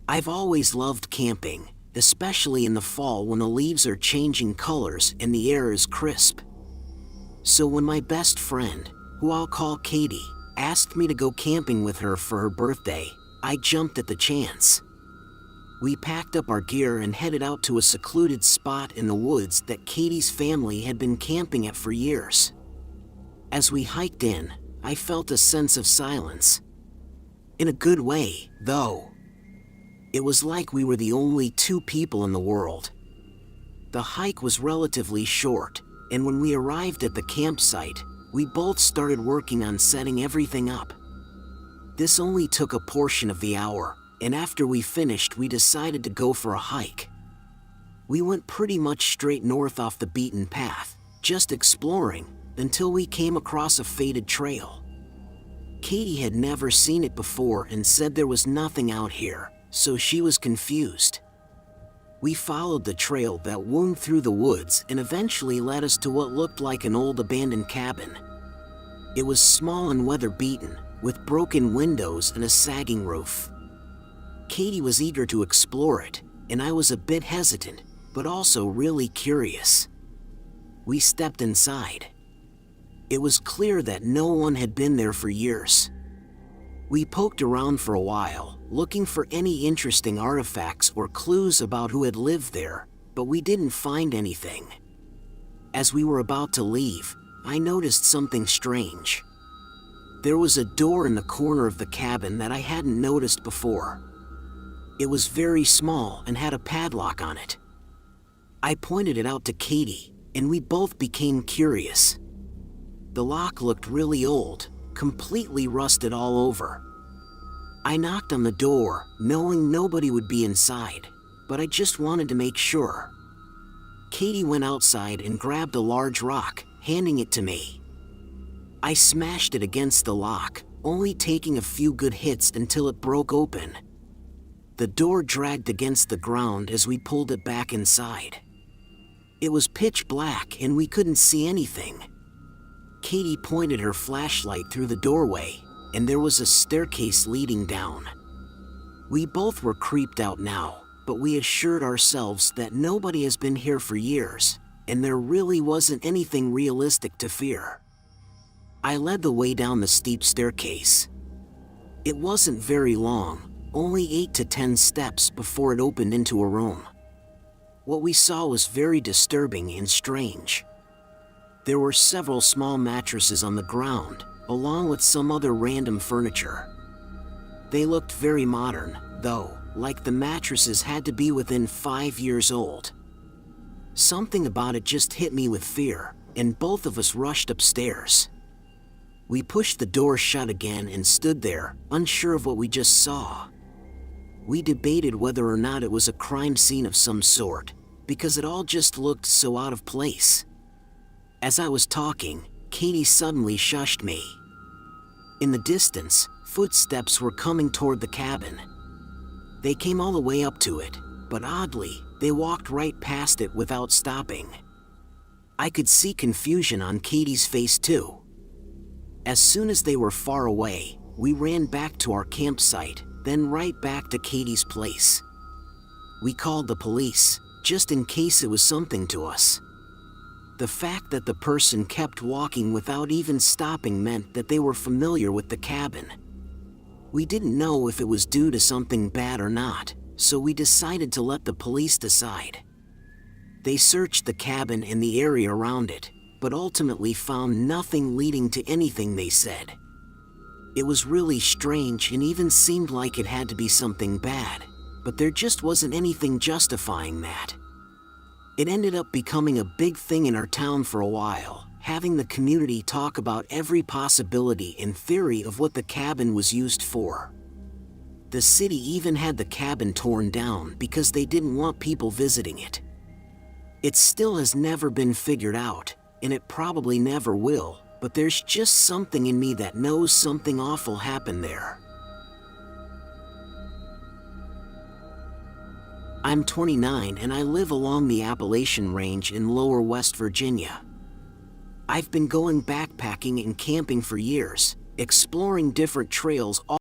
I've always loved camping, especially in the fall when the leaves are changing colors and the air is crisp. So when my best friend, who I'll call Katie, asked me to go camping with her for her birthday, I jumped at the chance. We packed up our gear and headed out to a secluded spot in the woods that Katie's family had been camping at for years. As we hiked in, I felt a sense of silence. In a good way, though. It was like we were the only two people in the world. The hike was relatively short, and when we arrived at the campsite, we both started working on setting everything up. This only took a portion of the hour, and after we finished, we decided to go for a hike. We went pretty much straight north off the beaten path, just exploring, until we came across a faded trail. Katie had never seen it before and said there was nothing out here, so she was confused. We followed the trail that wound through the woods and eventually led us to what looked like an old abandoned cabin. It was small and weather-beaten, with broken windows and a sagging roof. Katie was eager to explore it, and I was a bit hesitant, but also really curious. We stepped inside. It was clear that no one had been there for years. We poked around for a while, looking for any interesting artifacts or clues about who had lived there, but we didn't find anything. As we were about to leave, I noticed something strange. There was a door in the corner of the cabin that I hadn't noticed before. It was very small and had a padlock on it. I pointed it out to Katie, and we both became curious. The lock looked really old, completely rusted all over. I knocked on the door, knowing nobody would be inside, but I just wanted to make sure. Katie went outside and grabbed a large rock, handing it to me. I smashed it against the lock, only taking a few good hits until it broke open. The door dragged against the ground as we pulled it back inside. It was pitch black and we couldn't see anything. Katie pointed her flashlight through the doorway, and there was a staircase leading down. We both were creeped out now, but we assured ourselves that nobody has been here for years, and there really wasn't anything realistic to fear. I led the way down the steep staircase. It wasn't very long, only 8 to 10 steps before it opened into a room. What we saw was very disturbing and strange. There were several small mattresses on the ground, along with some other random furniture. They looked very modern, though, like the mattresses had to be within 5 years old. Something about it just hit me with fear, and both of us rushed upstairs. We pushed the door shut again and stood there, unsure of what we just saw. We debated whether or not it was a crime scene of some sort, because it all just looked so out of place. As I was talking, Katie suddenly shushed me. In the distance, footsteps were coming toward the cabin. They came all the way up to it, but oddly, they walked right past it without stopping. I could see confusion on Katie's face too. As soon as they were far away, we ran back to our campsite, then right back to Katie's place. We called the police, just in case it was something to us. The fact that the person kept walking without even stopping meant that they were familiar with the cabin. We didn't know if it was due to something bad or not, so we decided to let the police decide. They searched the cabin and the area around it, but ultimately found nothing leading to anything they said. It was really strange and even seemed like it had to be something bad, but there just wasn't anything justifying that. It ended up becoming a big thing in our town for a while, having the community talk about every possibility and theory of what the cabin was used for. The city even had the cabin torn down because they didn't want people visiting it. It still has never been figured out, and it probably never will, but there's just something in me that knows something awful happened there. I'm 29 and I live along the Appalachian Range in lower West Virginia. I've been going backpacking and camping for years, exploring different trails all